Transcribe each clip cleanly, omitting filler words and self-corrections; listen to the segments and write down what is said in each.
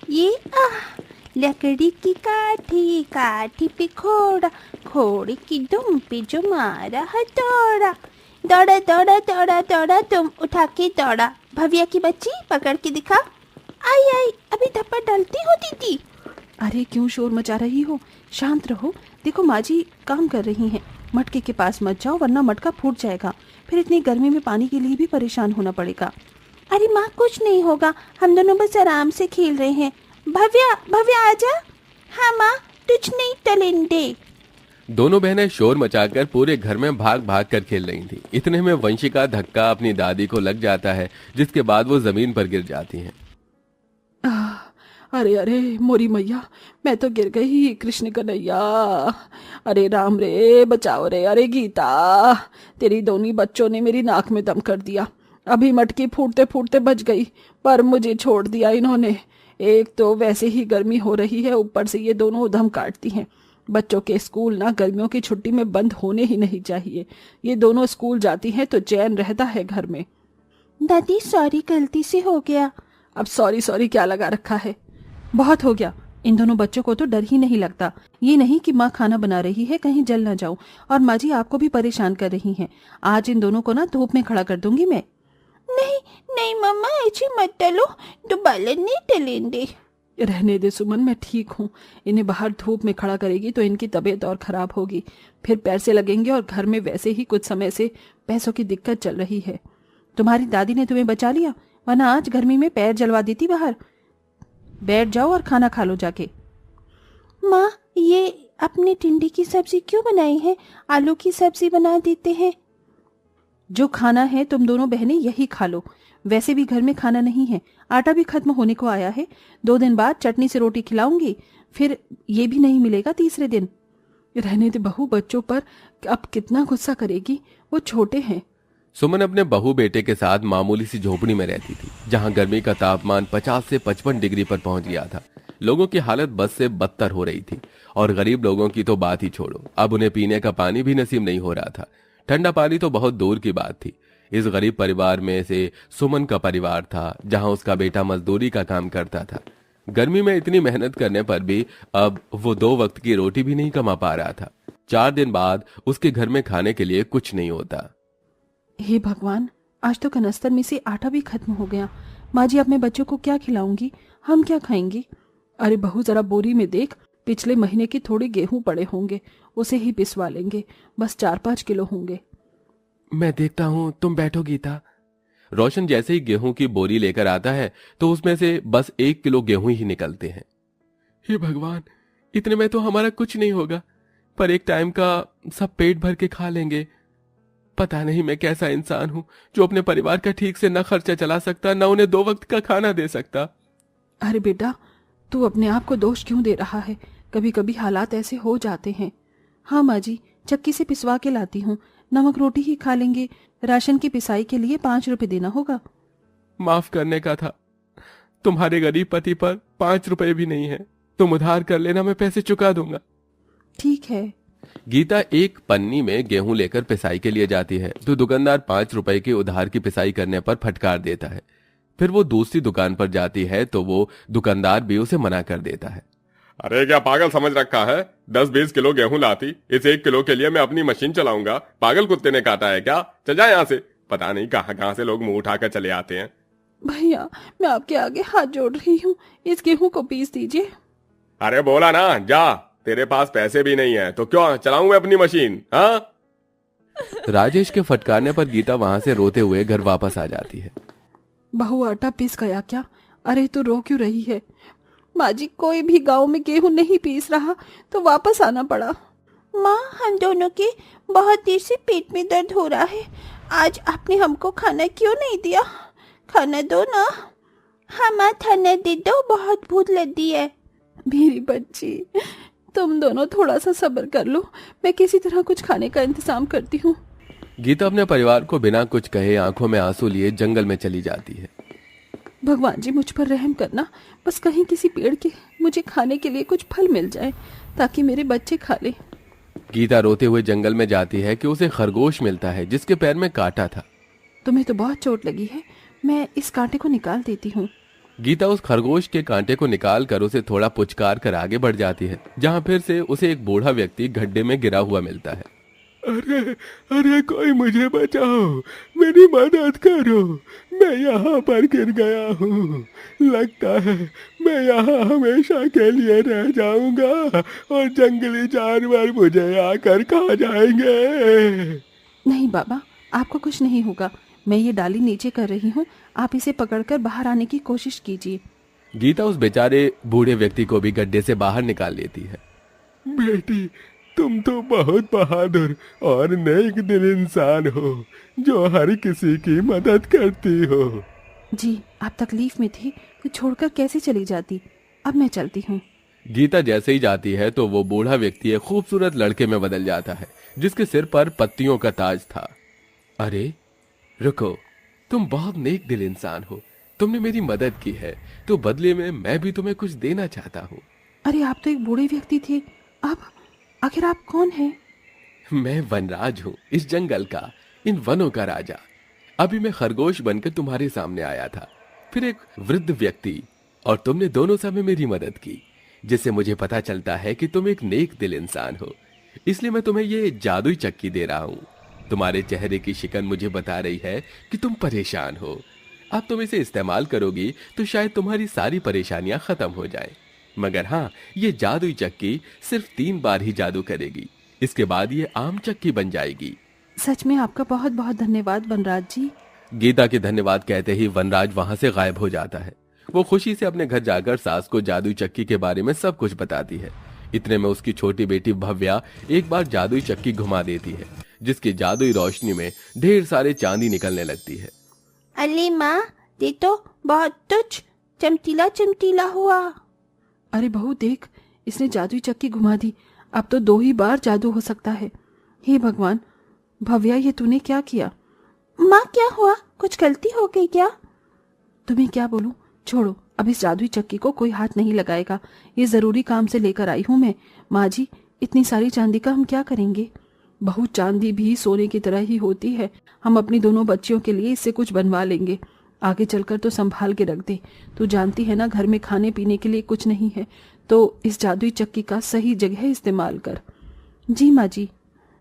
ये लकड़ी की काठी, काठी पे घोड़ा, घोड़े की दुम पे जो मारा हथौड़ा, दौड़ा दौड़ा दौड़ा दौड़ा तुम उठा के दौड़ा, भव्या की बच्ची पकड़ के दिखा। आई आई, अभी थप्पड़ डालती हो दीदी। अरे क्यों शोर मचा रही हो, शांत रहो। देखो माँ जी काम कर रही हैं, मटके के पास मत जाओ वरना मटका फूट जाएगा, फिर इतनी गर्मी में पानी के लिए भी परेशान होना पड़ेगा। अरे माँ कुछ नहीं होगा, हम दोनों बस आराम से खेल रहे हैं। भव्या भव्या आजा। हाँ माँ, तुझ नहीं टलेंडे। दोनों बहनें शोर मचाकर पूरे घर में भाग भाग कर खेल रही थीं। इतने में वंशी का धक्का अपनी दादी को लग जाता है, जिसके बाद वो जमीन पर गिर जाती हैं। अरे अरे मोरी मैया, मैं तो गिर गई, कृष्ण कन्हैया, अरे राम रे बचाओ रे। अरे गीता, तेरी दोनों बच्चों ने मेरी नाक में दम कर दिया। अभी मटकी फूटते फूटते बच गई, पर मुझे छोड़ दिया इन्होंने। एक तो वैसे ही गर्मी हो रही है, ऊपर से ये दोनों उधम काटती हैं। बच्चों के स्कूल ना गर्मियों की छुट्टी में बंद होने ही नहीं चाहिए। ये दोनों स्कूल जाती हैं तो चैन रहता है घर में। दादी सॉरी, गलती से हो गया। अब सॉरी सॉरी क्या लगा रखा है, बहुत हो गया। इन दोनों बच्चों को तो डर ही नहीं लगता। ये नहीं कि माँ खाना बना रही है कहीं जल ना जाऊं, और माँ जी आपको भी परेशान कर रही हैं। आज इन दोनों को ना धूप में खड़ा कर दूंगी मैं। नहीं नहीं मम्मा, ऐसे मत टलो, दोबारा नहीं टलेंगे। रहने दे सुमन, मैं ठीक हूँ। इन्हें बाहर धूप में खड़ा करेगी तो इनकी तबीयत और खराब होगी, फिर पैसे लगेंगे, और घर में वैसे ही कुछ समय से पैसों की दिक्कत चल रही है। तुम्हारी दादी ने तुम्हें बचा लिया, वरना आज गर्मी में पैर जलवा देती बाहर। बैठ जाओ और खाना खा लो जाके। माँ, ये अपने टिंडे की सब्जी क्यों बनाई है? आलू की सब्जी बना देते हैं। जो खाना है तुम दोनों बहनें यही खा लो। वैसे भी घर में खाना नहीं है, आटा भी खत्म होने को आया है। 2 दिन बाद चटनी से रोटी खिलाऊंगी, फिर ये भी नहीं मिलेगा तीसरे दिन। रहने दे बहू, बच्चों पर अब कितना गुस्सा करेगी, वो छोटे हैं। सुमन अपने बहू बेटे के साथ मामूली सी झोपड़ी में रहती थी, जहां गर्मी का तापमान 50 से 55 डिग्री पर पहुंच गया था। लोगों की हालत बद से बदतर हो रही थी, और गरीब लोगों की तो बात ही छोड़ो, अब उन्हें पीने का पानी भी नसीब नहीं हो रहा था। ठंडा पानी तो बहुत दूर की बात थी। इस गरीब परिवार में से सुमन का परिवार था, जहां उसका बेटा मजदूरी का काम करता था। गर्मी में इतनी मेहनत करने पर भी अब वो 2 वक्त की रोटी भी नहीं कमा पा रहा था। 4 दिन बाद उसके घर में खाने के लिए कुछ नहीं होता। हे भगवान, आज तो कनस्तर में से आटा भी खत्म हो गया। माँ जी, अब मैं बच्चों को क्या खिलाऊंगी, हम क्या खाएंगी? अरे बहू जरा बोरी में देख, पिछले महीने के थोड़े गेहूं पड़े होंगे, उसे ही पिसवा लेंगे, बस 4-5 किलो होंगे। मैं देखता हूं, तुम बैठो गीता। रोशन जैसे ही गेहूं की बोरी लेकर आता है तो उसमें से बस 1 किलो गेहूं ही निकलते हैं। हे भगवान, इतने में तो हमारा कुछ नहीं होगा, पर एक टाइम का सब पेट भर के खा लेंगे। पता नहीं मैं कैसा इंसान हूं जो अपने परिवार का ठीक से न खर्चा चला सकता, न उन्हें 2 वक्त का खाना दे सकता। अरे बेटा, तू अपने आप को दोष क्यों दे रहा है? कभी कभी हालात ऐसे हो जाते हैं। हाँ माँ जी, चक्की से पिसवा के लाती हूँ, नमक रोटी ही खा लेंगे। राशन की पिसाई के लिए 5 रुपए देना होगा। माफ करने का था, तुम्हारे गरीब पति पर 5 रुपए भी नहीं है। तुम उधार कर लेना, मैं पैसे चुका दूंगा। ठीक है। गीता एक पन्नी में गेहूं लेकर पिसाई के लिए जाती है तो दुकानदार 5 रुपए की उधार की पिसाई करने पर फटकार देता है। फिर वो दूसरी दुकान पर जाती है तो वो दुकानदार भी उसे मना कर देता है। अरे क्या पागल समझ रखा है? 10-20 किलो गेहूं लाती, इस 1 किलो के लिए मैं अपनी मशीन चलाऊंगा? पागल कुत्ते ने काटा है क्या? चल जा यहाँ से। पता नहीं कहाँ कहाँ से लोग मुंह उठाकर चले आते हैं। भैया, मैं आपके आगे हाथ जोड़ रही हूँ, इस गेहूं को पीस दीजिए। अरे बोला ना, जा। तेरे पास पैसे भी नहीं है तो क्यों चलाऊं मैं अपनी मशीन? हाँ। राजेश के फटकारने पर गीता वहां से रोते हुए घर वापस आ जाती है। बहू, आटा पिस गया क्या? अरे तू रो क्यों रही है? माँ जी, कोई भी गांव में गेहूं नहीं पीस रहा तो वापस आना पड़ा। माँ, हम दोनों के बहुत देर से पेट में दर्द हो रहा है। आज आपने हमको खाना क्यों नहीं दिया? खाना दो ना। हाँ माँ, खाना दे दो, बहुत भूख लगी है। मेरी बच्ची, तुम दोनों थोड़ा सा सब्र कर लो, मैं किसी तरह कुछ खाने का इंतजाम करती हूँ। गीता अपने परिवार को बिना कुछ कहे आंखों में आंसू लिए जंगल में चली जाती है। भगवान जी, मुझ पर रहम करना, बस कहीं किसी पेड़ के मुझे खाने के लिए कुछ फल मिल जाए ताकि मेरे बच्चे खा ले। गीता रोते हुए जंगल में जाती है कि उसे खरगोश मिलता है जिसके पैर में कांटा था। तुम्हें तो बहुत चोट लगी है, मैं इस कांटे को निकाल देती हूँ। गीता उस खरगोश के कांटे को निकाल कर उसे थोड़ा पुचकार कर आगे बढ़ जाती है, जहां फिर से उसे एक बूढ़ा व्यक्ति गड्ढे में गिरा हुआ मिलता है। अरे अरे कोई मुझे बचाओ, मेरी मदद करो, मैं यहाँ पर गिर गया हूँ। लगता है मैं यहाँ हमेशा के लिए रह जाऊंगा और जंगली जानवर मुझे आकर खा जाएंगे। नहीं बाबा, आपको कुछ नहीं होगा। मैं ये डाली नीचे कर रही हूँ, आप इसे पकड़कर बाहर आने की कोशिश कीजिए। गीता उस बेचारे बूढ़े व्यक्ति को भी गड्ढे से बाहर निकाल लेती है। बेटी, तुम तो बहुत बहादुर और नेक दिल इंसान हो जो हर किसी की मदद करती हो। जी, आप तकलीफ में थी तो छोड़कर कैसे चली जाती। अब मैं चलती हूँ। गीता जैसे ही जाती है तो वो बूढ़ा व्यक्ति एक खूबसूरत लड़के में बदल जाता है, जिसके सिर पर पत्तियों का ताज था। अरे रुको, तुम बहुत नेक दिल इंसान हो, तुमने मेरी मदद की है तो बदले में मैं भी तुम्हें कुछ देना चाहता हूँ। अरे आप तो एक बूढ़े व्यक्ति थे, अब आखिर आप कौन हैं? मैं वनराज हूँ, इस जंगल का, इन वनों का राजा। अभी मैं खरगोश बनकर तुम्हारे सामने आया था, फिर एक वृद्ध व्यक्ति, और तुमने दोनों समय मेरी मदद की, जिससे मुझे पता चलता है कि तुम एक नेक दिल इंसान हो। इसलिए मैं तुम्हें ये जादुई चक्की दे रहा हूँ। तुम्हारे चेहरे की शिकन मुझे बता रही है कि तुम परेशान हो। अब तुम इसे इस्तेमाल करोगी तो शायद तुम्हारी सारी परेशानियां खत्म हो जाएं। मगर हाँ, ये जादुई चक्की सिर्फ 3 बार ही जादू करेगी, इसके बाद ये आम चक्की बन जाएगी। सच में आपका बहुत बहुत धन्यवाद वनराज जी। गीता के धन्यवाद कहते ही वनराज वहां से गायब हो जाता है। वो खुशी से अपने घर जाकर सास को जादुई चक्की के बारे में सब कुछ बताती है। इतने में उसकी छोटी बेटी भव्या एक बार जादुई चक्की घुमा देती है, जिसकी जादुई रोशनी में ढेर सारे चांदी निकलने लगती है। अरे माँ, ये तो बहुत तुच्छ चमकीला चमकीला हुआ। अरे बहू देख, इसने जादुई चक्की घुमा दी। अब तो 2 ही बार जादू हो सकता है। हे भगवान, भव्या ये तूने क्या किया? माँ क्या हुआ, कुछ गलती हो गई क्या? तुम्हें क्या बोलूं, छोड़ो, अब इस जादुई चक्की को कोई हाथ नहीं लगाएगा। ये जरूरी काम से लेकर आई हूं मैं। माँ जी, इतनी सारी चांदी का हम क्या करेंगे? बहू, चांदी भी सोने की तरह ही होती है। हम अपनी दोनों बच्चियों के लिए इससे कुछ बनवा लेंगे। आगे चलकर तो संभाल के रख दे। तू जानती है ना, घर में खाने पीने के लिए कुछ नहीं है, तो इस जादुई चक्की का सही जगह इस्तेमाल कर। जी माँ जी।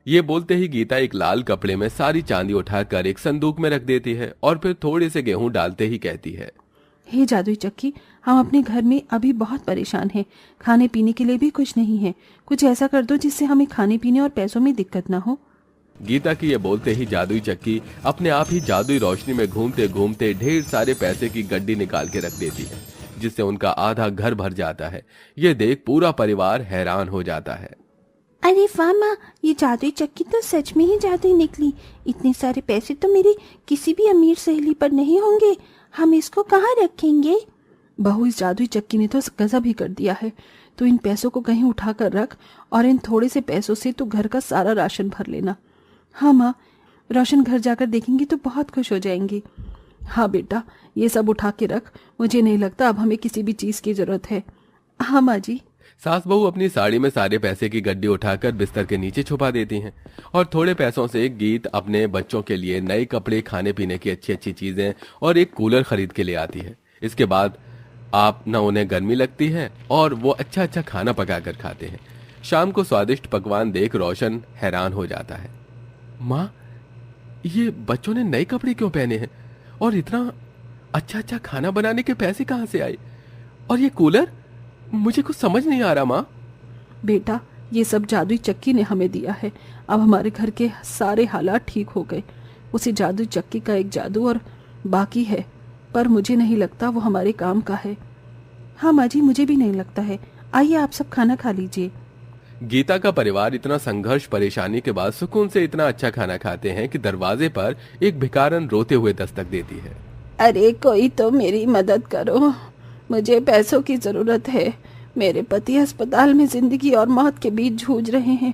ये बोलते ही गीता एक लाल कपड़े में सारी चांदी उठाकर एक संदूक में रख देती है और फिर थोड़े से गेहूं डालते ही कहती है, हे जादुई चक्की, हम अपने घर में अभी बहुत परेशान हैं। खाने पीने के लिए भी कुछ नहीं है। कुछ ऐसा कर दो जिससे हमें खाने पीने और पैसों में दिक्कत ना हो। गीता की ये बोलते ही जादुई चक्की अपने आप ही जादुई रोशनी में घूमते घूमते ढेर सारे पैसे की गड्डी निकाल के रख देती है, जिससे उनका आधा घर भर जाता है। ये देख पूरा परिवार हैरान हो जाता है। अरे वाह माँ, ये जादुई चक्की तो सच में ही जादुई निकली। इतने सारे पैसे तो मेरी किसी भी अमीर सहेली पर नहीं होंगे। हम इसको कहाँ रखेंगे? बहू, इस जादुई चक्की ने तो गजब ही कर दिया है। तो इन पैसों को कहीं उठा कर रख और इन थोड़े से पैसों से तो घर का सारा राशन भर लेना। हाँ माँ, रोशन घर जाकर देखेंगी तो बहुत खुश हो जाएंगी। हाँ बेटा, ये सब उठा के रख। मुझे नहीं लगता अब हमें किसी भी चीज की जरूरत है। हाँ माँ जी। सास बहू अपनी साड़ी में सारे पैसे की गड्डी उठाकर बिस्तर के नीचे छुपा देती हैं और थोड़े पैसों से गीत अपने बच्चों के लिए नए कपड़े, खाने पीने की अच्छी अच्छी चीजें और एक कूलर खरीद के ले आती है। इसके बाद आप न उन्हें गर्मी लगती है और वो अच्छा अच्छा खाना पकाकर खाते हैं। शाम को स्वादिष्ट पकवान देख रोशन हैरान हो जाता है। माँ, ये बच्चों ने नए कपड़े क्यों पहने हैं और इतना अच्छा अच्छा खाना बनाने के पैसे कहाँ से आए? और ये कूलर, मुझे कुछ समझ नहीं आ रहा माँ। बेटा, ये सब जादुई चक्की ने हमें दिया है। अब हमारे घर के सारे हालात ठीक हो गए। उसी जादुई चक्की का एक जादू और बाकी है, पर मुझे नहीं लगता वो हमारे काम का है। हाँ माँ जी, मुझे भी नहीं लगता है। आइए आप सब खाना खा लीजिए। गीता का परिवार इतना संघर्ष परेशानी के बाद सुकून से इतना अच्छा खाना खाते हैं कि दरवाजे पर एक भिखारन रोते हुए दस्तक देती है। अरे कोई तो मेरी मदद करो, मुझे पैसों की जरूरत है। मेरे पति अस्पताल में जिंदगी और मौत के बीच जूझ रहे हैं।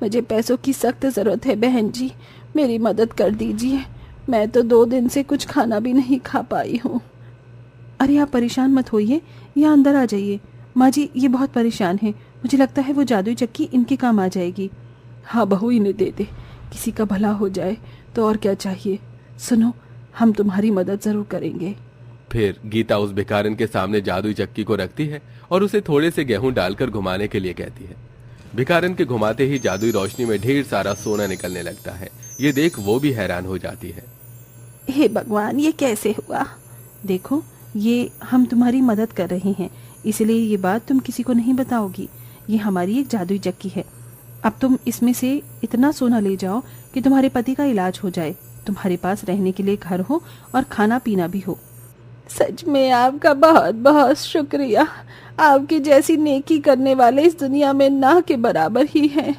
मुझे पैसों की सख्त जरूरत है। बहन जी, मेरी मदद कर दीजिए। मैं तो 2 दिन से कुछ खाना भी नहीं खा पाई हूँ। अरे आप परेशान मत होइए, यहाँ अंदर आ जाइए। माँ जी, ये बहुत परेशान है। मुझे लगता है वो जादुई चक्की इनके काम आ जाएगी। हाँ बहू, इन्हें दे दे, किसी का भला हो जाए तो और क्या चाहिए। सुनो, हम तुम्हारी मदद जरूर करेंगे। फिर गीता उस भिखारन के सामने जादुई चक्की को रखती है और उसे थोड़े से गेहूं डालकर घुमाने के लिए कहती है। भिखारन के घुमाते ही जादुई रोशनी में ढेर सारा सोना निकलने लगता है। ये देख वो भी हैरान हो जाती है। हे भगवान, ये कैसे हुआ? देखो, ये हम तुम्हारी मदद कर रहे हैं, इसलिए ये बात तुम किसी को नहीं बताओगी। ये हमारी एक जादुई चक्की है। अब तुम इसमें से इतना सोना ले जाओ कि तुम्हारे पति का इलाज हो जाए, तुम्हारे पास रहने के लिए घर हो और खाना पीना भी हो। सच में आपका बहुत बहुत शुक्रिया। आपकी जैसी नेकी करने वाले इस दुनिया में ना के बराबर ही हैं।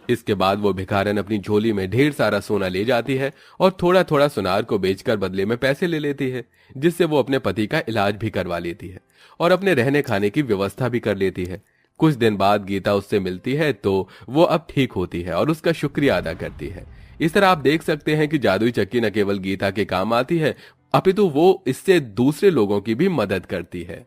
इसके बाद वो भिखारन अपनी झोली में ढेर सारा सोना ले जाती है और थोड़ा थोड़ा सुनार को बेचकर बदले में पैसे ले लेती है, जिससे वो अपने पति का इलाज भी करवा लेती है और अपने रहने खाने की व्यवस्था भी कर लेती है। कुछ दिन बाद गीता उससे मिलती है तो वो अब ठीक होती है और उसका शुक्रिया अदा करती है। इस तरह आप देख सकते हैं कि जादुई चक्की न केवल गीता के काम आती है, अपितु वो इससे दूसरे लोगों की भी मदद करती है।